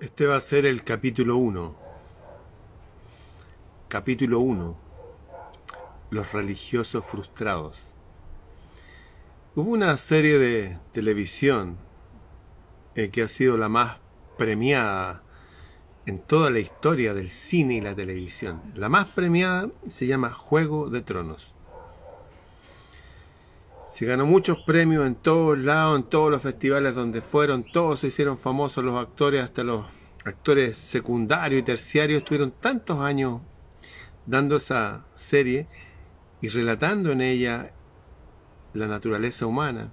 Este va a ser el capítulo uno. Capítulo uno. Los religiosos frustrados. Hubo una serie de televisión que ha sido la más premiada en toda la historia del cine y la televisión. La más premiada se llama Juego de Tronos. Se ganó muchos premios en todos lados, en todos los festivales donde fueron, todos se hicieron famosos los actores, hasta los actores secundarios y terciarios estuvieron tantos años dando esa serie y relatando en ella la naturaleza humana,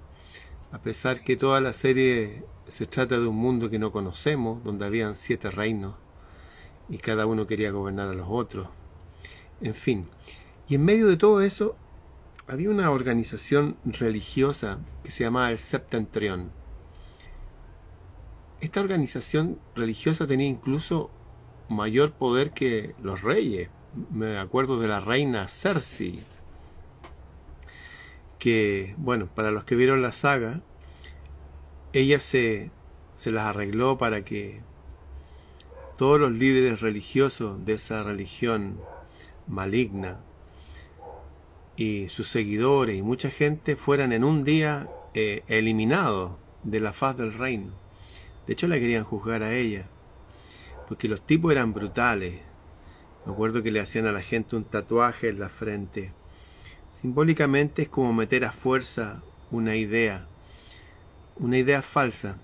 a pesar que toda la serie se trata de un mundo que no conocemos, donde habían 7 reinos y cada uno quería gobernar a los otros. En fin, y en medio de todo eso había una organización religiosa que se llamaba el Septentrión. Esta organización religiosa tenía incluso mayor poder que los reyes. Me acuerdo de la reina Cersei, que, bueno, para los que vieron la saga, ella se las arregló para que todos los líderes religiosos de esa religión maligna y sus seguidores y mucha gente fueran en un día eliminados de la faz del reino. De hecho, la querían juzgar a ella, porque los tipos eran brutales. Me acuerdo que le hacían a la gente un tatuaje en la frente. Simbólicamente es como meter a fuerza una idea falsa.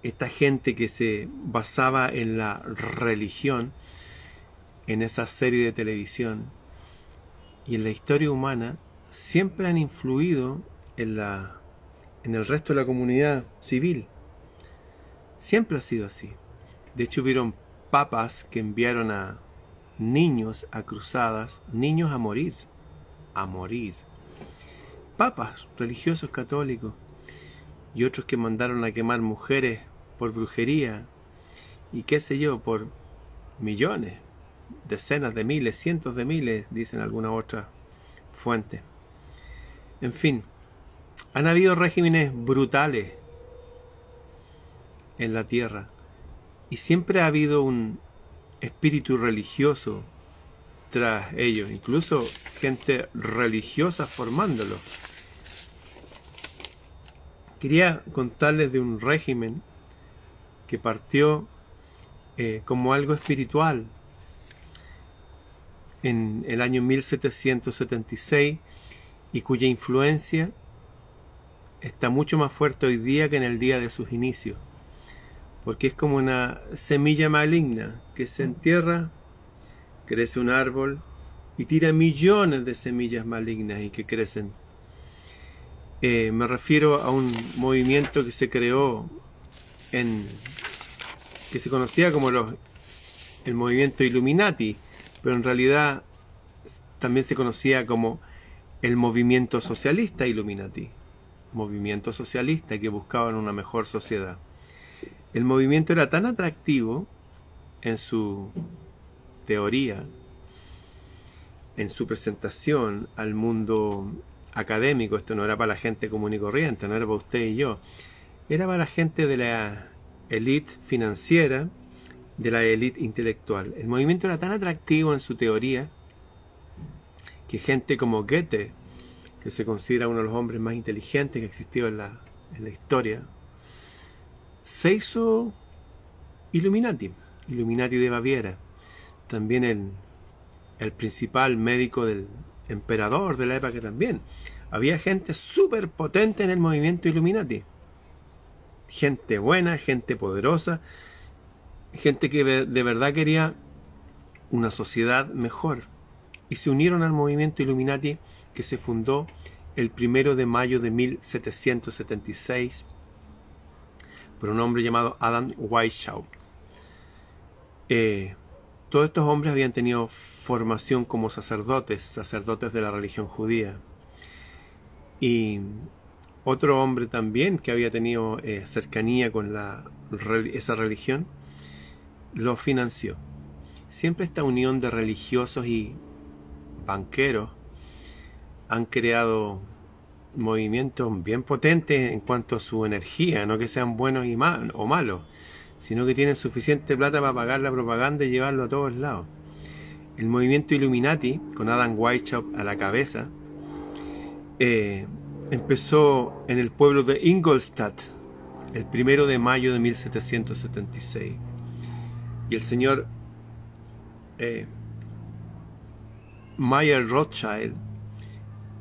Esta gente que se basaba en la religión, en esa serie de televisión y en la historia humana, siempre han influido en el resto de la comunidad civil. Siempre ha sido así. De hecho, hubieron papas que enviaron a niños a cruzadas, niños a morir. Papas religiosos católicos y otros que mandaron a quemar mujeres por brujería y qué sé yo, por millones, decenas de miles, cientos de miles, dicen alguna otra fuente. En fin, han habido regímenes brutales en la tierra y siempre ha habido un espíritu religioso tras ellos, incluso gente religiosa formándolo. Quería contarles de un régimen que partió como algo espiritual en el año 1776 y cuya influencia está mucho más fuerte hoy día que en el día de sus inicios, porque es como una semilla maligna que se entierra, crece un árbol y tira millones de semillas malignas y que crecen. Me refiero a un movimiento que se creó que se conocía como el movimiento Illuminati, pero en realidad también se conocía como el movimiento socialista Illuminati, movimiento socialista que buscaban una mejor sociedad. El movimiento era tan atractivo en su teoría, en su presentación al mundo académico. Esto no era para la gente común y corriente, no era para usted y yo, era para la gente de la élite financiera, de la élite intelectual. El movimiento era tan atractivo en su teoría que gente como Goethe, que se considera uno de los hombres más inteligentes que existió en la historia, se hizo Illuminati de Baviera. También el principal médico del emperador de la época también. Había gente súper potente en el movimiento Illuminati. Gente buena, gente poderosa, gente que de verdad quería una sociedad mejor. Y se unieron al movimiento Illuminati, que se fundó el 1 de mayo de 1776 por un hombre llamado Adam Weishaupt. Todos estos hombres habían tenido formación como sacerdotes de la religión judía. Y otro hombre también que había tenido cercanía con esa religión, lo financió. Siempre esta unión de religiosos y banqueros han creado movimientos bien potentes en cuanto a su energía, no que sean buenos o malos, sino que tienen suficiente plata para pagar la propaganda y llevarlo a todos lados. El movimiento Illuminati, con Adam Weishaupt a la cabeza, empezó en el pueblo de Ingolstadt el 1 de mayo de 1776. Y el señor Mayer Rothschild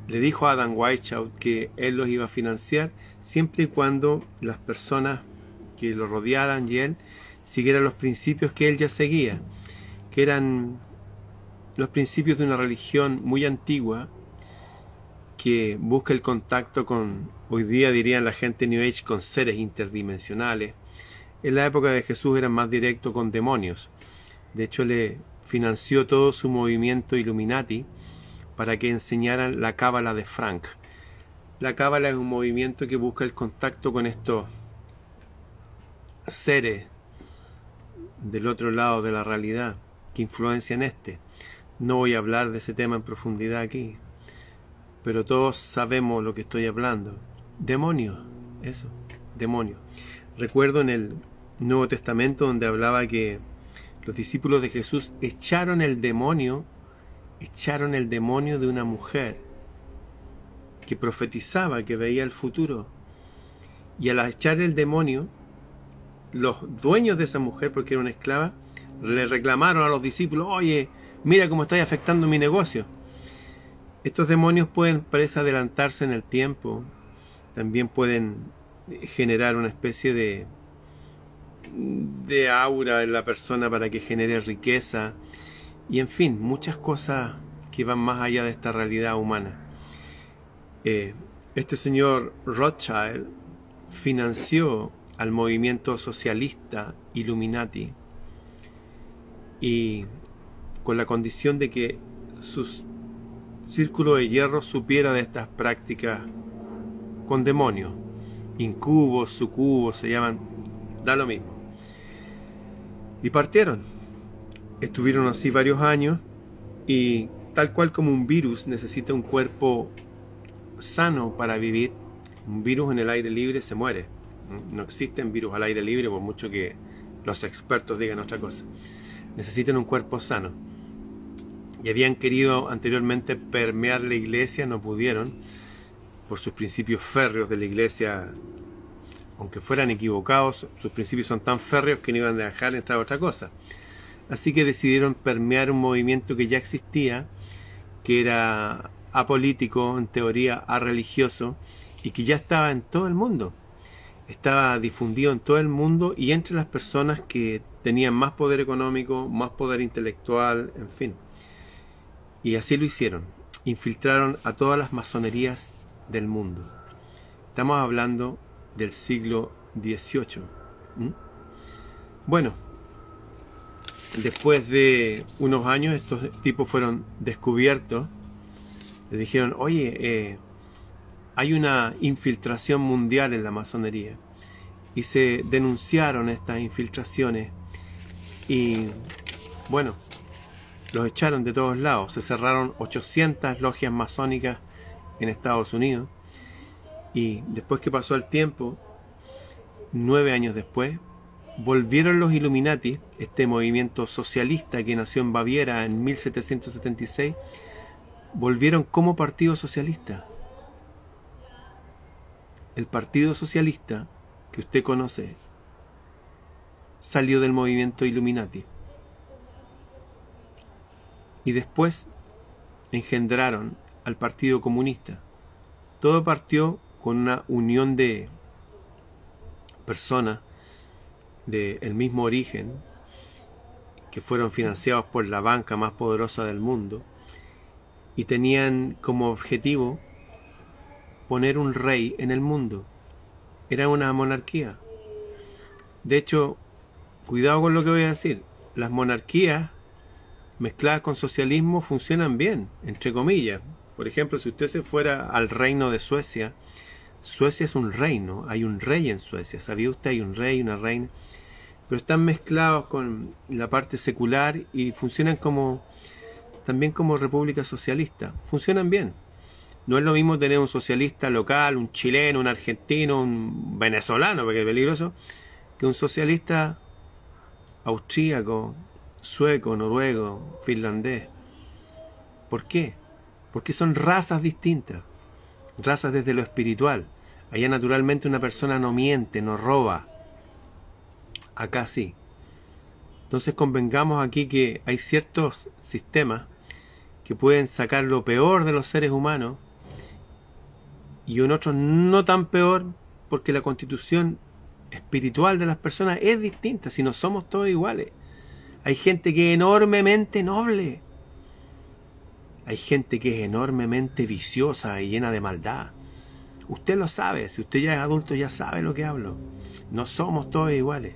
le dijo a Adam Weishaupt que él los iba a financiar siempre y cuando las personas que lo rodearan y él siguieran los principios que él ya seguía, que eran los principios de una religión muy antigua que busca el contacto con, hoy día dirían la gente New Age, con seres interdimensionales. En la época de Jesús eran más directos con demonios. De hecho, le financió todo su movimiento Illuminati para que enseñaran la Cábala de Frank. La Cábala es un movimiento que busca el contacto con estos seres del otro lado de la realidad que influencian este. No voy a hablar de ese tema en profundidad aquí, pero todos sabemos lo que estoy hablando. Demonios, eso, demonios. Recuerdo en el Nuevo Testamento donde hablaba que los discípulos de Jesús echaron el demonio de una mujer que profetizaba, que veía el futuro. Y al echar el demonio, los dueños de esa mujer, porque era una esclava, le reclamaron a los discípulos: oye, mira cómo estáis afectando mi negocio. Estos demonios parece adelantarse en el tiempo. También pueden generar una especie de aura en la persona para que genere riqueza. Y en fin, muchas cosas que van más allá de esta realidad humana. Este señor Rothschild financió al movimiento socialista Illuminati, y con la condición de que su círculo de hierro supiera de estas prácticas con demonios, incubos, sucubos, se llaman, da lo mismo. Y partieron. Estuvieron así varios años, y tal cual como un virus necesita un cuerpo sano para vivir, un virus en el aire libre se muere. No existen virus al aire libre, por mucho que los expertos digan otra cosa. Necesitan un cuerpo sano. Y habían querido anteriormente permear la iglesia, no pudieron, por sus principios férreos de la iglesia. Aunque fueran equivocados, sus principios son tan férreos que no iban a dejar entrar otra cosa. Así que decidieron permear un movimiento que ya existía, que era apolítico, en teoría arreligioso, y que ya estaba en todo el mundo. Estaba difundido en todo el mundo y entre las personas que tenían más poder económico, más poder intelectual, en fin. Y así lo hicieron. Infiltraron a todas las masonerías del mundo. Estamos hablando del siglo XVIII. Bueno, después de unos años estos tipos fueron descubiertos. Les dijeron: oye, hay una infiltración mundial en la masonería. Y se denunciaron estas infiltraciones. Y bueno, los echaron de todos lados. Se cerraron 800 logias masónicas en Estados Unidos. Y después que pasó el tiempo, 9 años después, volvieron los Illuminati, este movimiento socialista que nació en Baviera en 1776, volvieron como Partido Socialista. El Partido Socialista que usted conoce salió del movimiento Illuminati. Y después engendraron al Partido Comunista. Todo partió con una unión de personas del mismo origen, que fueron financiados por la banca más poderosa del mundo, y tenían como objetivo poner un rey en el mundo. Era una monarquía. De hecho, cuidado con lo que voy a decir, las monarquías mezcladas con socialismo funcionan bien, entre comillas. Por ejemplo, si usted se fuera al reino de Suecia, Suecia es un reino, hay un rey en Suecia, ¿sabía usted? Hay un rey, una reina, pero están mezclados con la parte secular y funcionan también como república socialista, funcionan bien. No es lo mismo tener un socialista local, un chileno, un argentino, un venezolano, porque es peligroso, que un socialista austríaco, sueco, noruego, finlandés. ¿Por qué? Porque son razas distintas, razas desde lo espiritual. Allá naturalmente una persona no miente, no roba. Acá sí. Entonces convengamos aquí que hay ciertos sistemas que pueden sacar lo peor de los seres humanos y en otros no tan peor, porque la constitución espiritual de las personas es distinta, si no somos todos iguales. Hay gente que es enormemente noble, hay gente que es enormemente viciosa y llena de maldad. Usted lo sabe, si usted ya es adulto ya sabe lo que hablo. No somos todos iguales.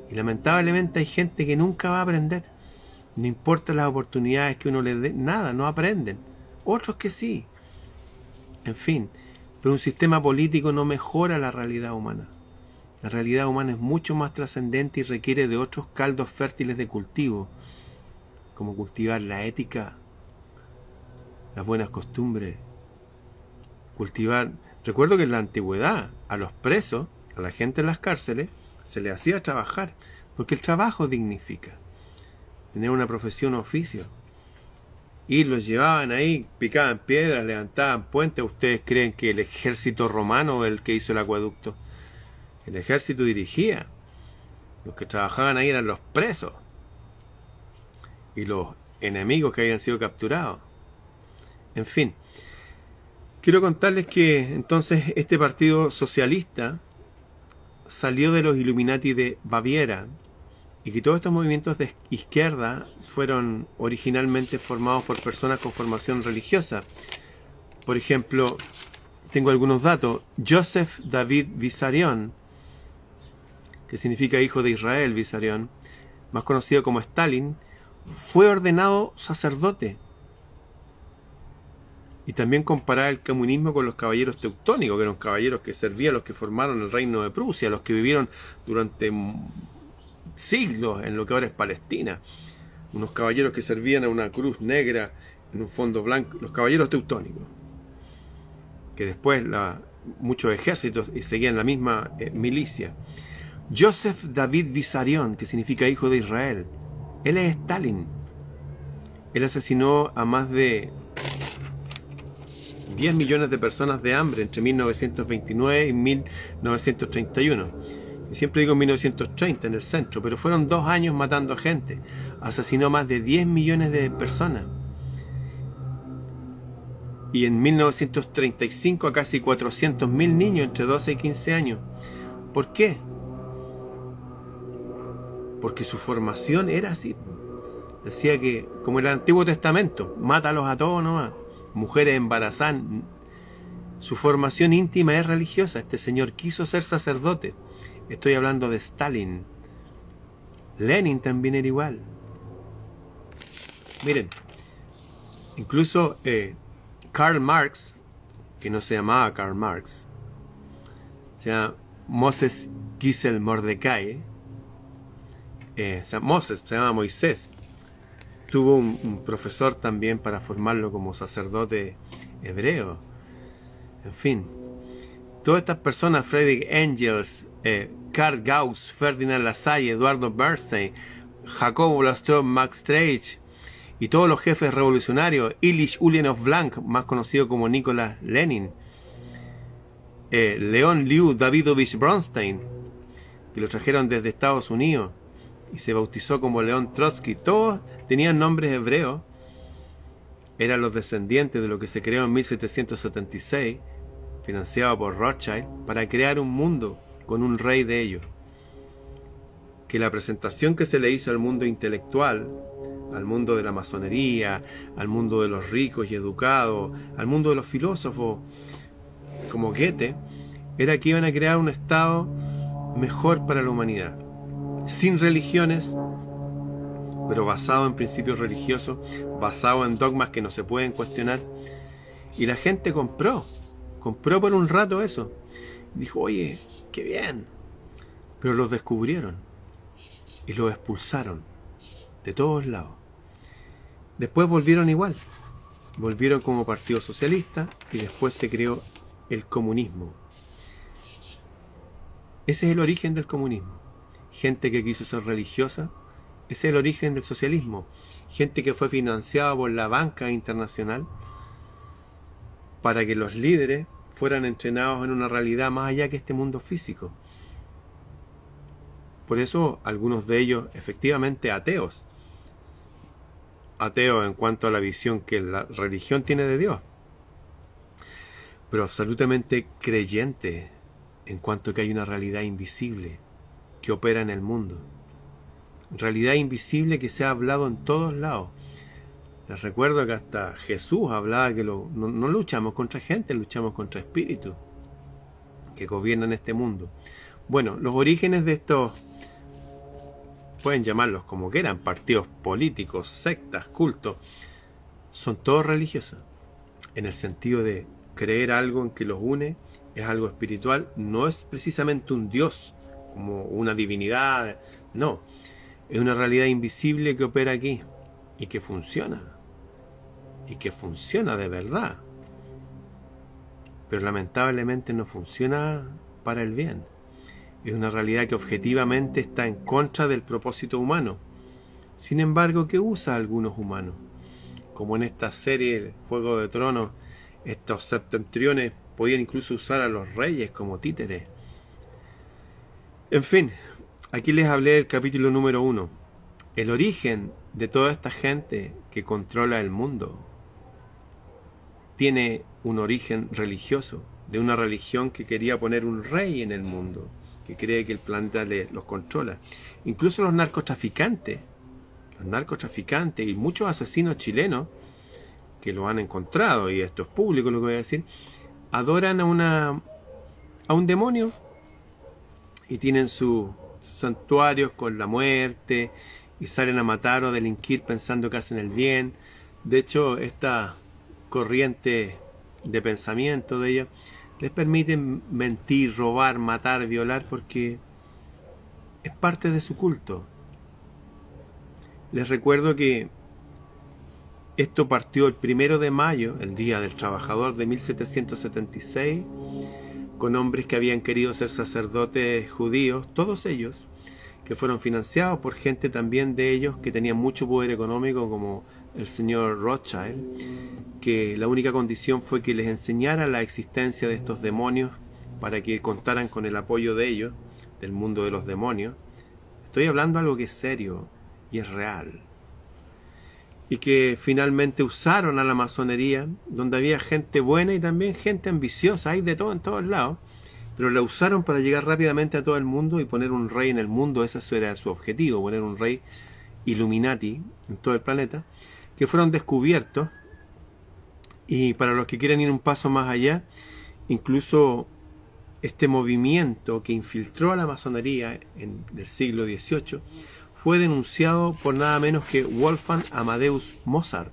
Y lamentablemente hay gente que nunca va a aprender. No importa las oportunidades que uno les dé, nada, no aprenden. Otros que sí. En fin, pero un sistema político no mejora la realidad humana. La realidad humana es mucho más trascendente y requiere de otros caldos fértiles de cultivo, como cultivar la ética, las buenas costumbres, cultivar... Recuerdo que en la antigüedad a los presos, a la gente en las cárceles, se les hacía trabajar, porque el trabajo dignifica. Tener una profesión o oficio. Y los llevaban ahí, picaban piedras, levantaban puentes. ¿Ustedes creen que el ejército romano es el que hizo el acueducto? El ejército dirigía. Los que trabajaban ahí eran los presos. Y los enemigos que habían sido capturados. En fin. Quiero contarles que entonces este partido socialista salió de los Illuminati de Baviera y que todos estos movimientos de izquierda fueron originalmente formados por personas con formación religiosa. Por ejemplo, tengo algunos datos. Joseph David Vissarion, que significa hijo de Israel, Vissarion, más conocido como Stalin, fue ordenado sacerdote. Y también comparaba el comunismo con los caballeros teutónicos, que eran caballeros que servían a los que formaron el reino de Prusia, los que vivieron durante siglos en lo que ahora es Palestina. Unos caballeros que servían a una cruz negra en un fondo blanco, los caballeros teutónicos. Que después muchos ejércitos y seguían la misma milicia. Joseph David Vissarion, que significa hijo de Israel, él es Stalin. Él asesinó a más de 10 millones de personas de hambre entre 1929 y 1931. Y siempre digo 1930 en el centro, pero fueron 2 años matando a gente. Asesinó más de 10 millones de personas. Y en 1935 a casi 400.000 niños entre 12 y 15 años. ¿Por qué? Porque su formación era así. Decía que, como en el Antiguo Testamento, mátalos a todos nomás. Mujeres embarazadas. Su formación íntima es religiosa. Este señor quiso ser sacerdote. Estoy hablando de Stalin. Lenin también era igual. Miren, incluso Karl Marx, que no se llamaba Karl Marx, se llama Moses Gisel Mordecai, Moses, se llama Moisés. Tuvo un profesor también para formarlo como sacerdote hebreo. En fin, todas estas personas, Friedrich Engels, Karl Gauss, Ferdinand Lassalle, Eduardo Bernstein, Jacobo Lastrov, Max Streich y todos los jefes revolucionarios, Ilich Ulyanov Blanc, más conocido como Nicolás Lenin, León Liu Davidovich Bronstein, que lo trajeron desde Estados Unidos y se bautizó como León Trotsky. Todos tenían nombres hebreos, eran los descendientes de lo que se creó en 1776, financiado por Rothschild, para crear un mundo con un rey de ellos. Que la presentación que se le hizo al mundo intelectual, al mundo de la masonería, al mundo de los ricos y educados, al mundo de los filósofos como Goethe, era que iban a crear un estado mejor para la humanidad, sin religiones, pero basado en principios religiosos, basado en dogmas que no se pueden cuestionar. Y la gente compró por un rato eso. Dijo, oye, qué bien. Pero los descubrieron y los expulsaron de todos lados. Después volvieron igual. Volvieron como Partido Socialista y después se creó el comunismo. Ese es el origen del comunismo. Gente que quiso ser religiosa Ese es el origen del socialismo. Gente que fue financiada por la banca internacional para que los líderes fueran entrenados en una realidad más allá que este mundo físico. Por eso algunos de ellos efectivamente ateos. Ateos en cuanto a la visión que la religión tiene de Dios. Pero absolutamente creyentes en cuanto que hay una realidad invisible que opera en el mundo. Realidad invisible que se ha hablado en todos lados. Les recuerdo que hasta Jesús hablaba que no luchamos contra gente, luchamos contra espíritus que gobiernan este mundo. Bueno, los orígenes de estos, pueden llamarlos como quieran, partidos políticos, sectas, cultos, son todos religiosos, en el sentido de creer algo en que los une, es algo espiritual, no es precisamente un Dios, como una divinidad, no, es una realidad invisible que opera aquí, y que funciona de verdad, pero lamentablemente no funciona para el bien. Es una realidad que objetivamente está en contra del propósito humano. Sin embargo, que usa a algunos humanos. Como en esta serie Juego de Tronos, estos septentriones podían incluso usar a los reyes como títeres. En fin, aquí les hablé del capítulo número 1. El origen de toda esta gente que controla el mundo tiene un origen religioso, de una religión que quería poner un rey en el mundo, que cree que el planeta los controla. Incluso los narcotraficantes y muchos asesinos chilenos, que lo han encontrado, y esto es público lo que voy a decir, adoran a un demonio y tienen sus santuarios con la muerte y salen a matar o a delinquir pensando que hacen el bien. De hecho, esta corriente de pensamiento de ellos les permiten mentir, robar, matar, violar, porque es parte de su culto. Les recuerdo que esto partió el 1 de mayo, el Día del Trabajador de 1776, con hombres que habían querido ser sacerdotes judíos, todos ellos, que fueron financiados por gente también de ellos que tenían mucho poder económico, como el señor Rothschild, que la única condición fue que les enseñara la existencia de estos demonios para que contaran con el apoyo de ellos, del mundo de los demonios. Estoy hablando de algo que es serio y es real. Y que finalmente usaron a la masonería, donde había gente buena y también gente ambiciosa, hay de todo en todos lados, pero la usaron para llegar rápidamente a todo el mundo y poner un rey en el mundo. Ese era su objetivo, poner un rey Illuminati en todo el planeta, que fueron descubiertos. Y para los que quieren ir un paso más allá, incluso este movimiento que infiltró a la masonería en el siglo XVIII fue denunciado por nada menos que Wolfgang Amadeus Mozart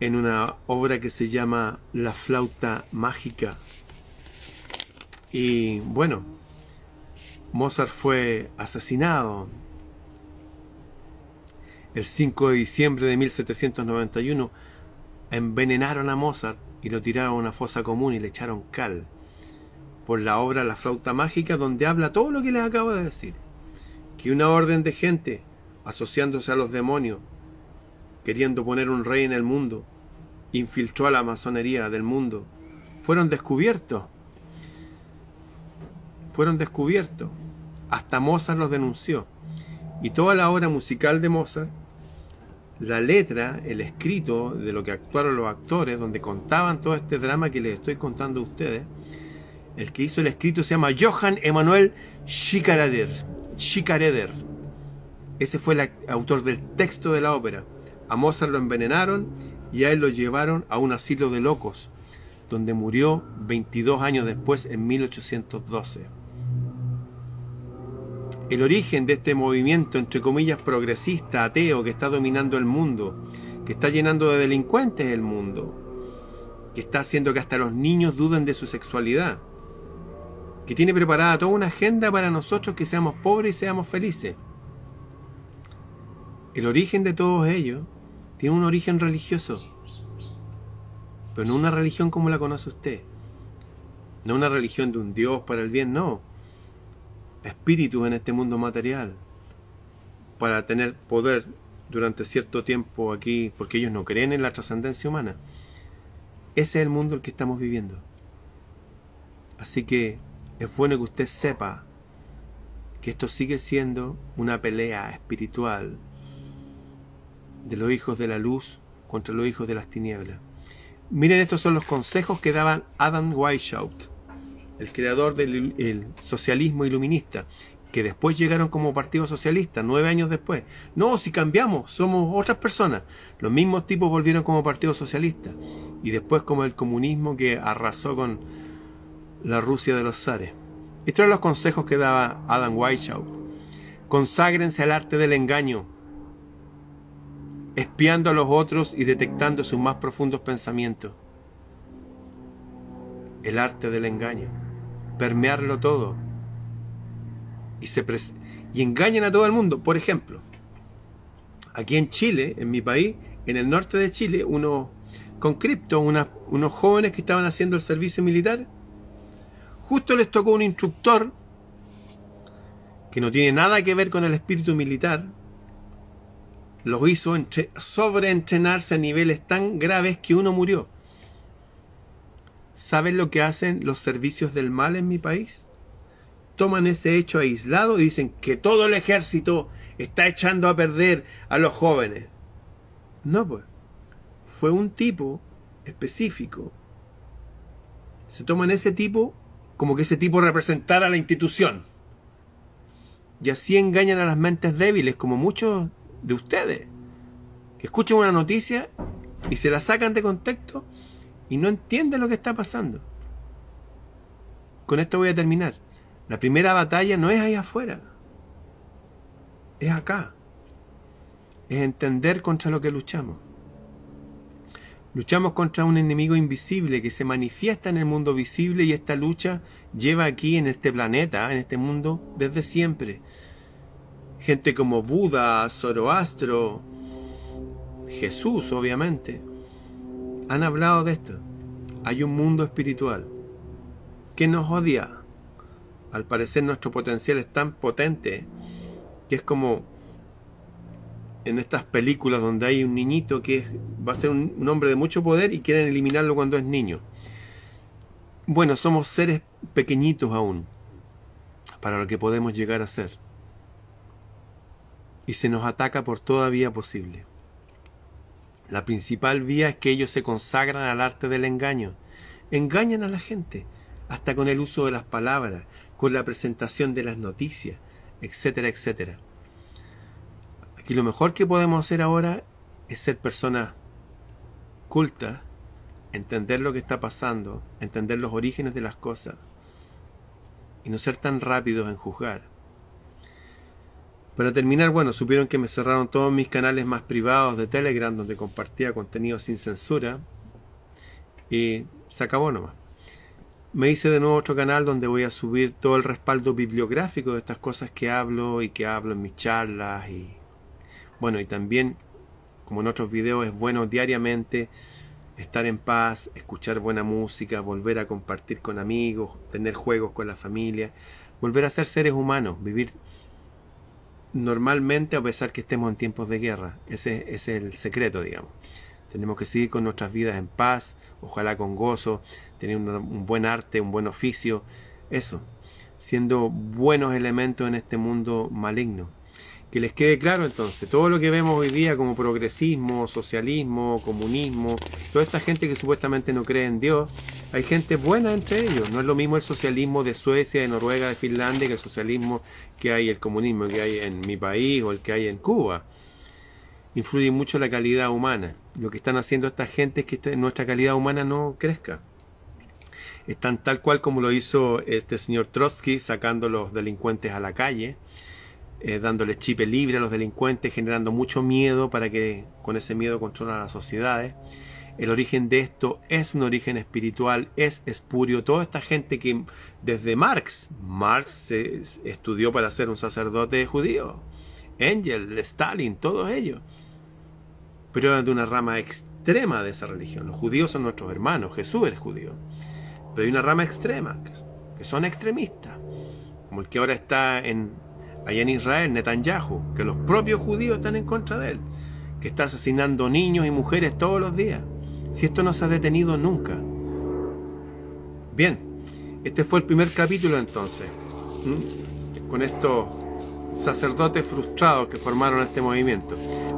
en una obra que se llama La flauta mágica. Y bueno, Mozart fue asesinado el 5 de diciembre de 1791. Envenenaron a Mozart y lo tiraron a una fosa común y le echaron cal por la obra La flauta mágica, donde habla todo lo que les acabo de decir, que una orden de gente asociándose a los demonios, queriendo poner un rey en el mundo, infiltró a la masonería del mundo, fueron descubiertos, hasta Mozart los denunció, y toda la obra musical de Mozart, la letra, el escrito de lo que actuaron los actores, donde contaban todo este drama que les estoy contando a ustedes, el que hizo el escrito se llama Johann Emanuel Schikaneder. Ese fue el autor del texto de la ópera. A Mozart lo envenenaron y a él lo llevaron a un asilo de locos, donde murió 22 años después, en 1812. El origen de este movimiento, entre comillas, progresista, ateo, que está dominando el mundo, que está llenando de delincuentes el mundo, que está haciendo que hasta los niños duden de su sexualidad, que tiene preparada toda una agenda para nosotros que seamos pobres y seamos felices. El origen de todos ellos tiene un origen religioso, pero no una religión como la conoce usted, no una religión de un Dios para el bien, no. Espíritus en este mundo material, para tener poder durante cierto tiempo aquí, porque ellos no creen en la trascendencia humana. Ese es el mundo en el que estamos viviendo. Así que es bueno que usted sepa que esto sigue siendo una pelea espiritual de los hijos de la luz contra los hijos de las tinieblas. Miren, estos son los consejos que daban Adam Weishaupt, el creador del socialismo iluminista, que después llegaron como partido socialista, 9 años después. No, si cambiamos, somos otras personas. Los mismos tipos volvieron como partido socialista. Y después como el comunismo que arrasó con la Rusia de los zares. Estos eran los consejos que daba Adam Weishaupt. Conságrense al arte del engaño, espiando a los otros y detectando sus más profundos pensamientos. El arte del engaño. Permearlo todo. Y engañan a todo el mundo. Por ejemplo, aquí en Chile, en mi país, en el norte de Chile, unos jóvenes que estaban haciendo el servicio militar, justo les tocó un instructor que no tiene nada que ver con el espíritu militar. Los hizo sobreentrenarse a niveles tan graves que uno murió. ¿Saben lo que hacen los servicios del mal en mi país? Toman ese hecho aislado y dicen que todo el ejército está echando a perder a los jóvenes. No, pues. Fue un tipo específico. Se toman ese tipo como que ese tipo representara la institución. Y así engañan a las mentes débiles, como muchos de ustedes, que escuchan una noticia y se la sacan de contexto y no entienden lo que está pasando. Con esto voy a terminar. La primera batalla no es ahí afuera, es acá. Es entender contra lo que luchamos. Luchamos contra un enemigo invisible que se manifiesta en el mundo visible, y esta lucha lleva aquí en este planeta, en este mundo, desde siempre. Gente como Buda, Zoroastro, Jesús, obviamente, han hablado de esto. Hay un mundo espiritual que nos odia. Al parecer nuestro potencial es tan potente que es como en estas películas donde hay un niñito que va a ser un hombre de mucho poder y quieren eliminarlo cuando es niño. Bueno, somos seres pequeñitos aún para lo que podemos llegar a ser. Y se nos ataca por toda vía posible. La principal vía es que ellos se consagran al arte del engaño. Engañan a la gente, hasta con el uso de las palabras, con la presentación de las noticias, etcétera, etcétera. Aquí lo mejor que podemos hacer ahora es ser personas cultas, entender lo que está pasando, entender los orígenes de las cosas y no ser tan rápidos en juzgar. Para terminar, bueno, supieron que me cerraron todos mis canales más privados de Telegram, donde compartía contenido sin censura, y se acabó nomás. Me hice de nuevo otro canal donde voy a subir todo el respaldo bibliográfico de estas cosas que hablo y que hablo en mis charlas. Y bueno, y también, como en otros videos, es bueno diariamente estar en paz, escuchar buena música, volver a compartir con amigos, tener juegos con la familia, volver a ser seres humanos, vivir normalmente a pesar que estemos en tiempos de guerra. Ese es el secreto, digamos. Tenemos que seguir con nuestras vidas en paz, ojalá con gozo, tener un buen arte, un buen oficio, eso, siendo buenos elementos en este mundo maligno. Que les quede claro entonces, todo lo que vemos hoy día como progresismo, socialismo, comunismo, toda esta gente que supuestamente no cree en Dios, hay gente buena entre ellos. No es lo mismo el socialismo de Suecia, de Noruega, de Finlandia, que el socialismo que hay, el comunismo que hay en mi país o el que hay en Cuba. Influye mucho la calidad humana. Lo que están haciendo esta gente es que nuestra calidad humana no crezca. Están tal cual como lo hizo este señor Trotsky, sacando a los delincuentes a la calle, dándoles chip libre a los delincuentes, generando mucho miedo para que con ese miedo controlen a las sociedades. El origen de esto es un origen espiritual, es espurio. Toda esta gente que desde Marx estudió para ser un sacerdote judío, Engels, Stalin, todos ellos, pero eran de una rama extrema de esa religión. Los judíos son nuestros hermanos, Jesús era judío, pero hay una rama extrema que son extremistas, como el que ahora está allá en Israel, Netanyahu, que los propios judíos están en contra de él, que está asesinando niños y mujeres todos los días. Si esto no se ha detenido nunca. Bien, este fue el primer capítulo entonces, con estos sacerdotes frustrados que formaron este movimiento.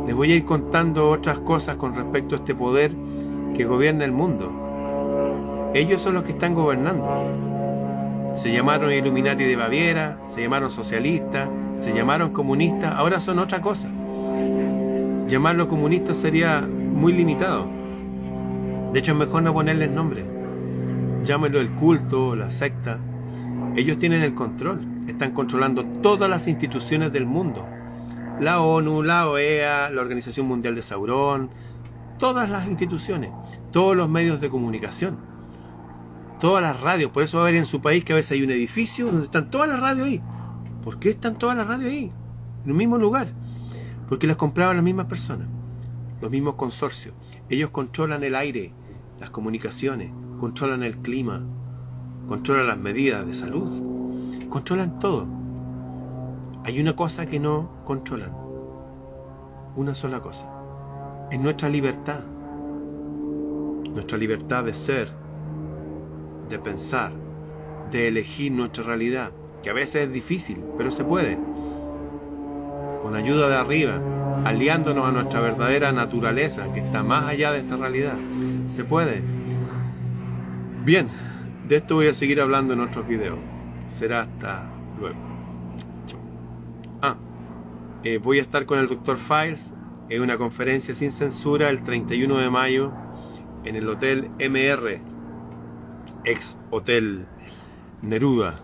Les voy a ir contando otras cosas con respecto a este poder que gobierna el mundo. Ellos son los que están gobernando. Se llamaron Illuminati de Baviera, se llamaron socialistas, se llamaron comunistas, ahora son otra cosa. Llamarlo comunista sería muy limitado. De hecho, es mejor no ponerles nombre. Llámenlo el culto, la secta. Ellos tienen el control. Están controlando todas las instituciones del mundo. La ONU, la OEA, la Organización Mundial de Sauron, todas las instituciones, todos los medios de comunicación, todas las radios. Por eso va a ver en su país que a veces hay un edificio donde están todas las radios ahí. ¿Por qué están todas las radios ahí? En un mismo lugar. Porque las compraban las mismas personas, los mismos consorcios. Ellos controlan el aire, las comunicaciones, controlan el clima, controlan las medidas de salud, controlan todo. Hay una cosa que no controlan, una sola cosa, es nuestra libertad de ser, de pensar, de elegir nuestra realidad, que a veces es difícil, pero se puede, con ayuda de arriba, aliándonos a nuestra verdadera naturaleza, que está más allá de esta realidad. Se puede. Bien, de esto voy a seguir hablando en otros videos. Será hasta luego. Voy a estar con el Dr. Files en una conferencia sin censura el 31 de mayo en el Hotel MR, ex Hotel Neruda,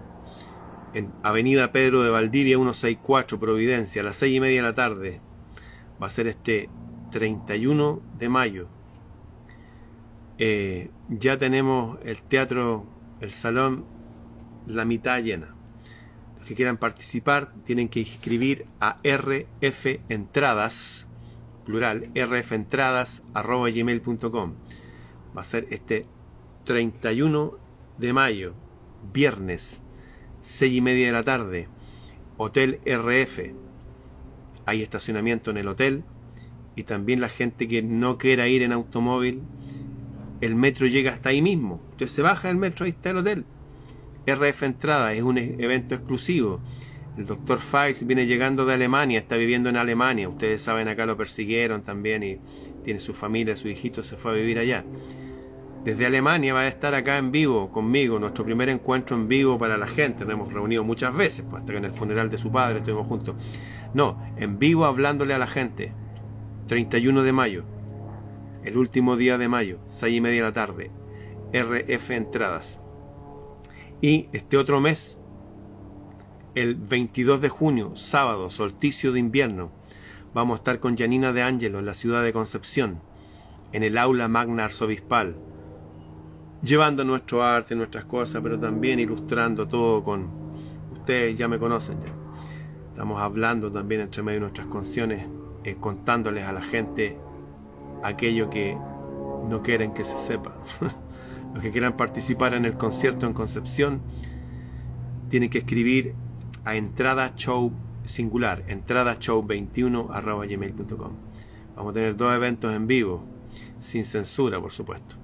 en Avenida Pedro de Valdivia 164, Providencia, a las 6:30 de la tarde. Va a ser este 31 de mayo. Ya tenemos el teatro, el salón, la mitad llena. Los que quieran participar tienen que inscribir a rfentradas, plural, rfentradas@gmail.com. Va a ser este 31 de mayo, viernes, 6:30 de la tarde, Hotel RF. Hay estacionamiento en el hotel, y también la gente que no quiera ir en automóvil, el metro llega hasta ahí mismo. Usted se baja del metro, ahí está el hotel. RF Entrada es un evento exclusivo. El Dr. Files viene llegando de Alemania, está viviendo en Alemania. Ustedes saben, acá lo persiguieron también y tiene su familia, su hijito se fue a vivir allá. Desde Alemania va a estar acá en vivo conmigo, nuestro primer encuentro en vivo para la gente. Nos hemos reunido muchas veces, pues hasta que en el funeral de su padre estuvimos juntos. No, en vivo hablándole a la gente. 31 de mayo, el último día de mayo, 6:30 de la tarde, RF Entradas. Y este otro mes, el 22 de junio, sábado, solsticio de invierno, vamos a estar con Janina de Ángelo en la ciudad de Concepción, en el aula magna arzobispal, llevando nuestro arte, nuestras cosas, pero también ilustrando todo con... Ustedes ya me conocen ya. Estamos hablando también entre medio de nuestras canciones, contándoles a la gente aquello que no quieren que se sepa. Los que quieran participar en el concierto en Concepción tienen que escribir a entrada-show singular, entrada-show21@gmail.com. Vamos a tener 2 eventos en vivo, sin censura, por supuesto.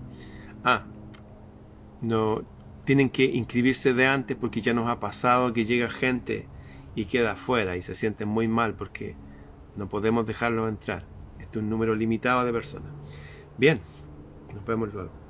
No tienen que inscribirse de antes, porque ya nos ha pasado que llega gente y queda afuera y se sienten muy mal porque no podemos dejarlos entrar. Este es un número limitado de personas. Bien, nos vemos luego.